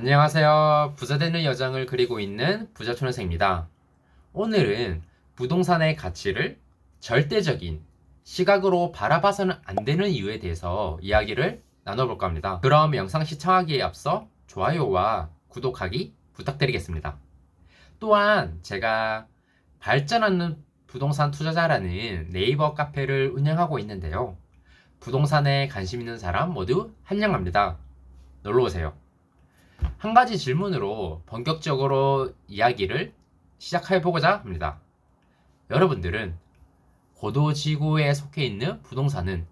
안녕하세요. 부자 되는 여정을 그리고 있는 부자초년생입니다. 오늘은 부동산의 가치를 절대적인 시각으로 바라봐서는 안 되는 이유에 대해서 이야기를 나눠볼까 합니다. 그럼 영상 시청하기에 앞서 좋아요와 구독하기 부탁드리겠습니다. 또한 제가 발전하는 부동산 투자자라는 네이버 카페를 운영하고 있는데요. 부동산에 관심 있는 사람 모두 환영합니다. 놀러오세요. 한 가지 질문으로 본격적으로 이야기를 시작해보고자 합니다. 여러분들은 고도지구에 속해 있는 부동산은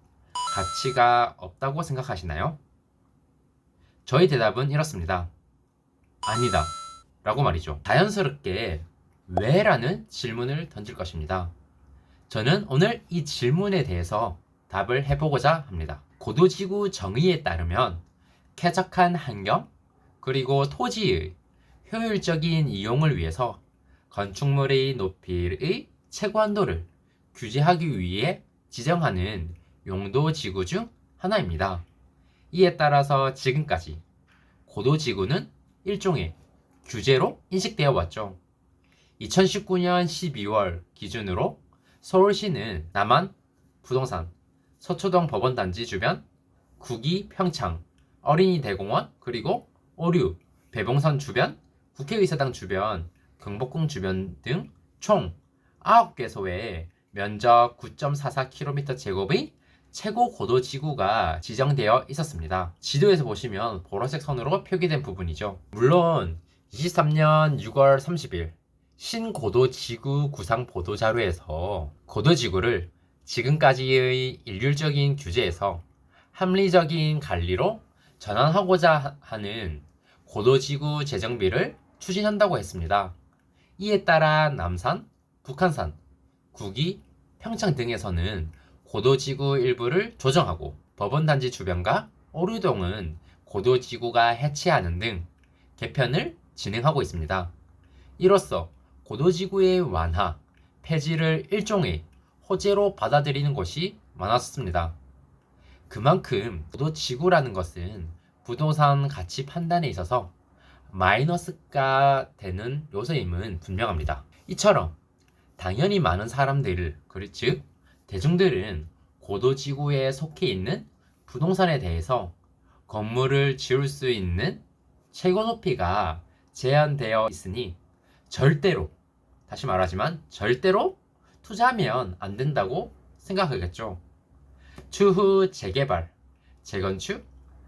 가치가 없다고 생각하시나요? 저희 대답은 이렇습니다. 아니다. 라고 말이죠. 자연스럽게 왜? 라는 질문을 던질 것입니다. 저는 오늘 이 질문에 대해서 답을 해보고자 합니다. 고도지구 정의에 따르면 쾌적한 환경, 그리고 토지의 효율적인 이용을 위해서 건축물의 높이의 최고한도를 규제하기 위해 지정하는 용도지구 중 하나입니다. 이에 따라서 지금까지 고도지구는 일종의 규제로 인식되어 왔죠. 2019년 12월 기준으로 서울시는 남한 부동산 서초동 법원단지 주변, 구기 평창, 어린이대공원, 그리고 오류, 배봉산 주변, 국회의사당 주변, 경복궁 주변 등 총 9개소의 면적 9.44km 제곱의 최고 고도 지구가 지정되어 있었습니다. 지도에서 보시면 보라색 선으로 표기된 부분이죠. 물론 23년 6월 30일 신고도 지구 구상 보도 자료에서 고도 지구를 지금까지의 일률적인 규제에서 합리적인 관리로 전환하고자 하는 고도지구 재정비를 추진한다고 했습니다. 이에 따라 남산, 북한산, 구기, 평창 등에서는 고도지구 일부를 조정하고 법원단지 주변과 오류동은 고도지구가 해체하는 등 개편을 진행하고 있습니다. 이로써 고도지구의 완화, 폐지를 일종의 호재로 받아들이는 곳이 많았습니다. 그만큼 고도지구라는 것은 부동산 가치 판단에 있어서 마이너스가 되는 요소임은 분명합니다. 이처럼 당연히 많은 사람들, 즉 대중들은 고도지구에 속해 있는 부동산에 대해서 건물을 지을 수 있는 최고 높이가 제한되어 있으니 절대로, 다시 말하지만 절대로 투자하면 안 된다고 생각하겠죠. 추후 재개발, 재건축,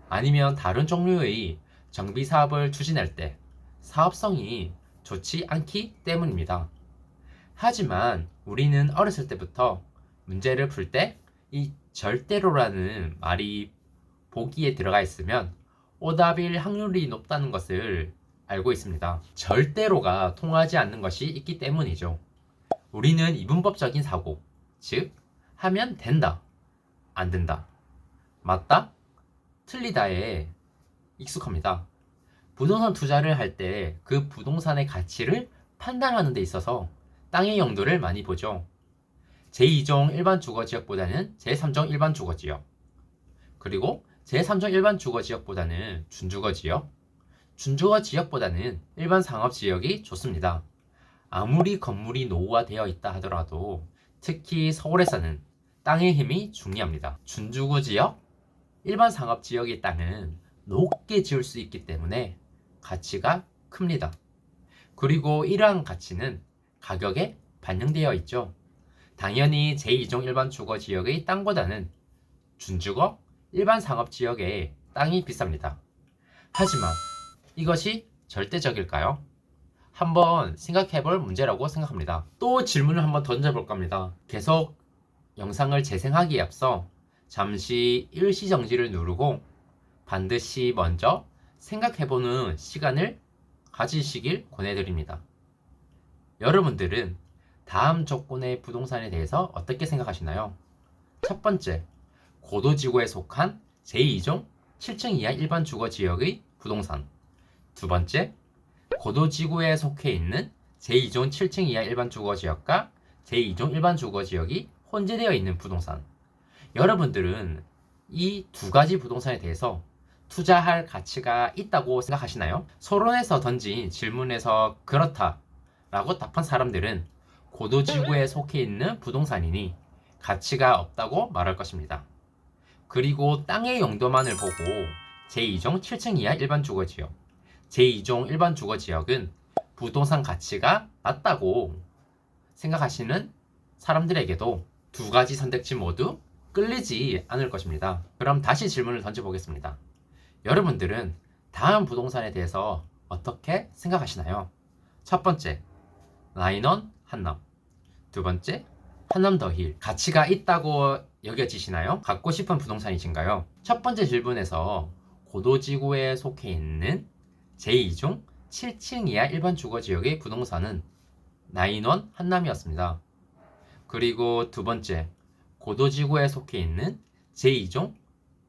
아니면 다른 종류의 정비 사업을 추진할 때 사업성이 좋지 않기 때문입니다. 하지만 우리는 어렸을 때부터 문제를 풀 때 이 절대로라는 말이 보기에 들어가 있으면 오답일 확률이 높다는 것을 알고 있습니다. 절대로가 통하지 않는 것이 있기 때문이죠. 우리는 이분법적인 사고, 즉 하면 된다, 안 된다, 맞다, 틀리다에 익숙합니다. 부동산 투자를 할 때 그 부동산의 가치를 판단하는 데 있어서 땅의 용도를 많이 보죠. 제2종 일반 주거지역보다는 제3종 일반 주거지역, 그리고 제3종 일반 주거지역보다는 준주거지역, 준주거지역보다는 일반 상업지역이 좋습니다. 아무리 건물이 노후화되어 있다 하더라도 특히 서울에서는 땅의 힘이 중요합니다. 준주거지역, 일반 상업지역의 땅은 높게 지을 수 있기 때문에 가치가 큽니다. 그리고 이러한 가치는 가격에 반영되어 있죠. 당연히 제2종 일반 주거지역의 땅보다는 준주거, 일반 상업지역의 땅이 비쌉니다. 하지만 이것이 절대적일까요? 한번 생각해볼 문제라고 생각합니다. 또 질문을 한번 던져볼까 합니다. 계속 영상을 재생하기에 앞서 잠시 일시정지를 누르고 반드시 먼저 생각해보는 시간을 가지시길 권해드립니다. 여러분들은 다음 조건의 부동산에 대해서 어떻게 생각하시나요? 첫 번째, 고도지구에 속한 제2종 7층 이하 일반 주거지역의 부동산. 두 번째, 고도지구에 속해 있는 제2종 7층 이하 일반 주거지역과 제2종 일반 주거지역이 혼재되어 있는 부동산. 여러분들은 이 두 가지 부동산에 대해서 투자할 가치가 있다고 생각하시나요? 서론에서 던진 질문에서 그렇다 라고 답한 사람들은 고도지구에 속해 있는 부동산이니 가치가 없다고 말할 것입니다. 그리고 땅의 용도만을 보고 제2종 7층 이하 일반 주거지역, 제2종 일반 주거지역은 부동산 가치가 낮다고 생각하시는 사람들에게도 두 가지 선택지 모두 끌리지 않을 것입니다. 그럼 다시 질문을 던져보겠습니다. 여러분들은 다음 부동산에 대해서 어떻게 생각하시나요? 첫 번째, 라인원 한남. 두 번째, 한남 더힐. 가치가 있다고 여겨지시나요? 갖고 싶은 부동산이신가요? 첫 번째 질문에서 고도지구에 속해 있는 제2종 7층 이하 일반 주거지역의 부동산은 라인원 한남이었습니다. 그리고 두 번째, 고도지구에 속해 있는 제2종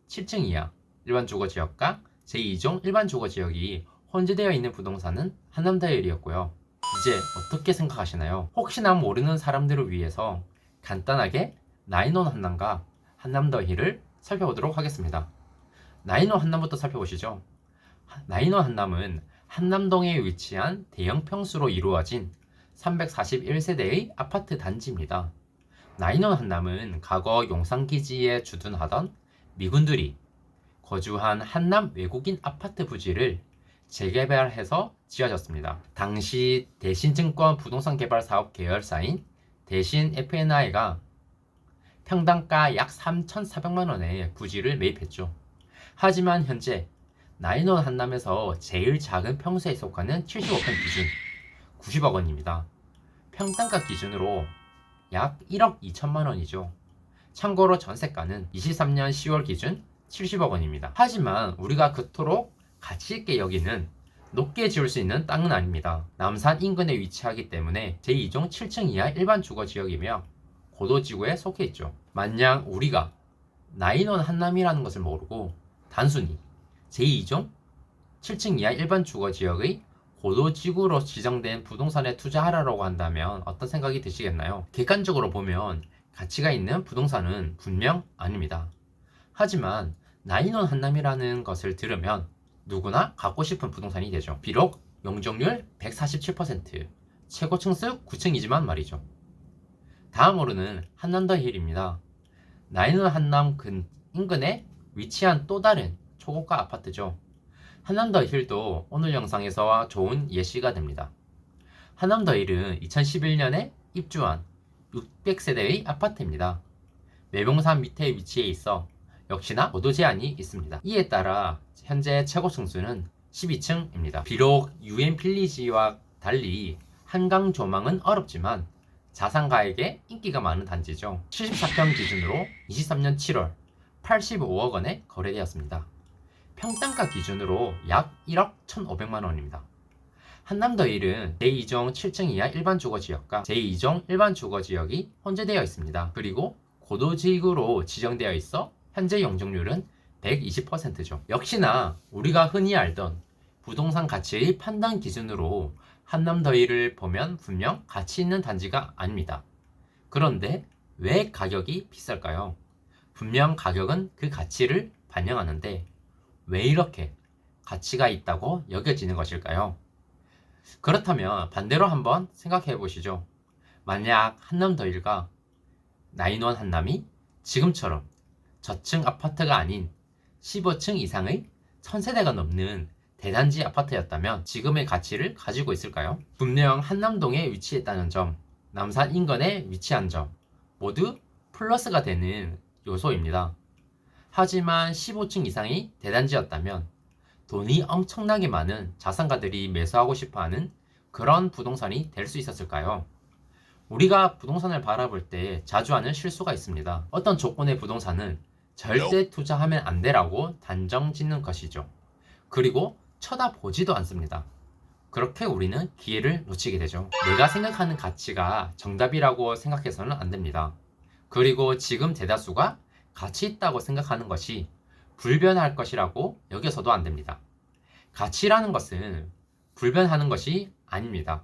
7층 이하 일반 주거지역과 제2종 일반 주거지역이 혼재되어 있는 부동산은 한남다일이었고요. 이제 어떻게 생각하시나요? 혹시나 모르는 사람들을 위해서 간단하게 나인원 한남과 한남더힐을 살펴보도록 하겠습니다. 나인원 한남부터 살펴보시죠. 나인원 한남은 한남동에 위치한 대형 평수로 이루어진 341세대의 아파트 단지입니다. 나인원 한남은 과거 용산기지에 주둔하던 미군들이 거주한 한남 외국인 아파트 부지를 재개발해서 지어졌습니다. 당시 대신증권 부동산 개발 사업 계열사인 대신 F&I가 평당가 약 3,400만 원의 부지를 매입했죠. 하지만 현재 나인원 한남에서 제일 작은 평수에 속하는 75평 기준 90억 원입니다. 평당가 기준으로 약 1억 2천만 원이죠. 참고로 전세가는 23년 10월 기준 70억 원입니다. 하지만 우리가 그토록 가치 있게 여기는 높게 지을 수 있는 땅은 아닙니다. 남산 인근에 위치하기 때문에 제2종 7층 이하 일반 주거지역이며 고도지구에 속해 있죠. 만약 우리가 나인원 한남이라는 것을 모르고 단순히 제2종 7층 이하 일반 주거지역의 고도지구로 지정된 부동산에 투자하라고 한다면 어떤 생각이 드시겠나요? 객관적으로 보면 가치가 있는 부동산은 분명 아닙니다. 하지만 나인원 한남이라는 것을 들으면 누구나 갖고 싶은 부동산이 되죠. 비록 용적률 147%, 최고 층수 9층이지만 말이죠. 다음으로는 한남더힐입니다. 나인원 한남 인근에 위치한 또 다른 초고가 아파트죠. 한남더힐도 오늘 영상에서 좋은 예시가 됩니다. 한남더힐은 2011년에 입주한 600세대의 아파트입니다. 매봉산 밑에 위치해 있어 역시나 고도 제한이 있습니다. 이에 따라 현재 최고 층수는 12층입니다. 비록 UN 필리지와 달리 한강 조망은 어렵지만 자산가에게 인기가 많은 단지죠. 74평 기준으로 23년 7월 85억 원에 거래되었습니다. 평당가 기준으로 약 1억 1,500만 원입니다. 한남더힐은 제2종 7층 이하 일반 주거지역과 제2종 일반 주거지역이 혼재되어 있습니다. 그리고 고도지구로 지정되어 있어 현재 용적률은 120%죠. 역시나 우리가 흔히 알던 부동산 가치의 판단 기준으로 한남더힐을 보면 분명 가치 있는 단지가 아닙니다. 그런데 왜 가격이 비쌀까요? 분명 가격은 그 가치를 반영하는데 왜 이렇게 가치가 있다고 여겨지는 것일까요? 그렇다면 반대로 한번 생각해 보시죠. 만약 한남더힐과 나인원 한남이 지금처럼 저층 아파트가 아닌 15층 이상의 1000세대가 넘는 대단지 아파트였다면 지금의 가치를 가지고 있을까요? 분명 한남동에 위치했다는 점, 남산 인근에 위치한 점 모두 플러스가 되는 요소입니다. 하지만 15층 이상의 대단지였다면 돈이 엄청나게 많은 자산가들이 매수하고 싶어하는 그런 부동산이 될 수 있었을까요? 우리가 부동산을 바라볼 때 자주 하는 실수가 있습니다. 어떤 조건의 부동산은 절대 투자하면 안 돼라고 단정 짓는 것이죠. 그리고 쳐다보지도 않습니다. 그렇게 우리는 기회를 놓치게 되죠. 내가 생각하는 가치가 정답이라고 생각해서는 안 됩니다. 그리고 지금 대다수가 가치 있다고 생각하는 것이 불변할 것이라고 여겨서도 안 됩니다. 가치라는 것은 불변하는 것이 아닙니다.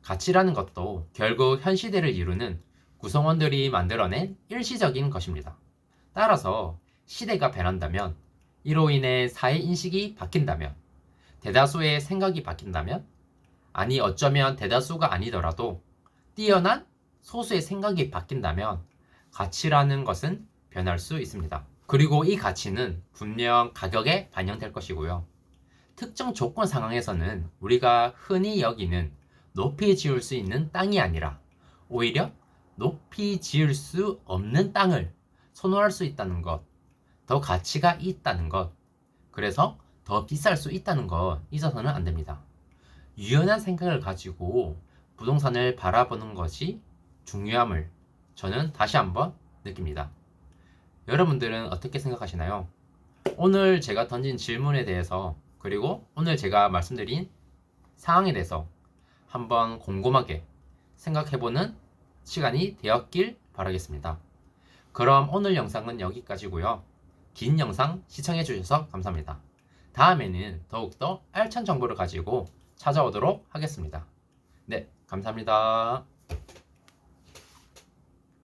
가치라는 것도 결국 현 시대를 이루는 구성원들이 만들어낸 일시적인 것입니다. 따라서 시대가 변한다면 이로 인해 사회 인식이 바뀐다면, 대다수의 생각이 바뀐다면, 아니 어쩌면 대다수가 아니더라도 뛰어난 소수의 생각이 바뀐다면 가치라는 것은 변할 수 있습니다. 그리고 이 가치는 분명 가격에 반영될 것이고요. 특정 조건 상황에서는 우리가 흔히 여기는 높이 지을 수 있는 땅이 아니라 오히려 높이 지을 수 없는 땅을 선호할 수 있다는 것, 더 가치가 있다는 것, 그래서 더 비쌀 수 있다는 것 잊어서는 안 됩니다. 유연한 생각을 가지고 부동산을 바라보는 것이 중요함을 저는 다시 한번 느낍니다. 여러분들은 어떻게 생각하시나요? 오늘 제가 던진 질문에 대해서 그리고 오늘 제가 말씀드린 상황에 대해서 한번 곰곰하게 생각해보는 시간이 되었길 바라겠습니다. 그럼 오늘 영상은 여기까지고요. 긴 영상 시청해주셔서 감사합니다. 다음에는 더욱더 알찬 정보를 가지고 찾아오도록 하겠습니다. 네, 감사합니다.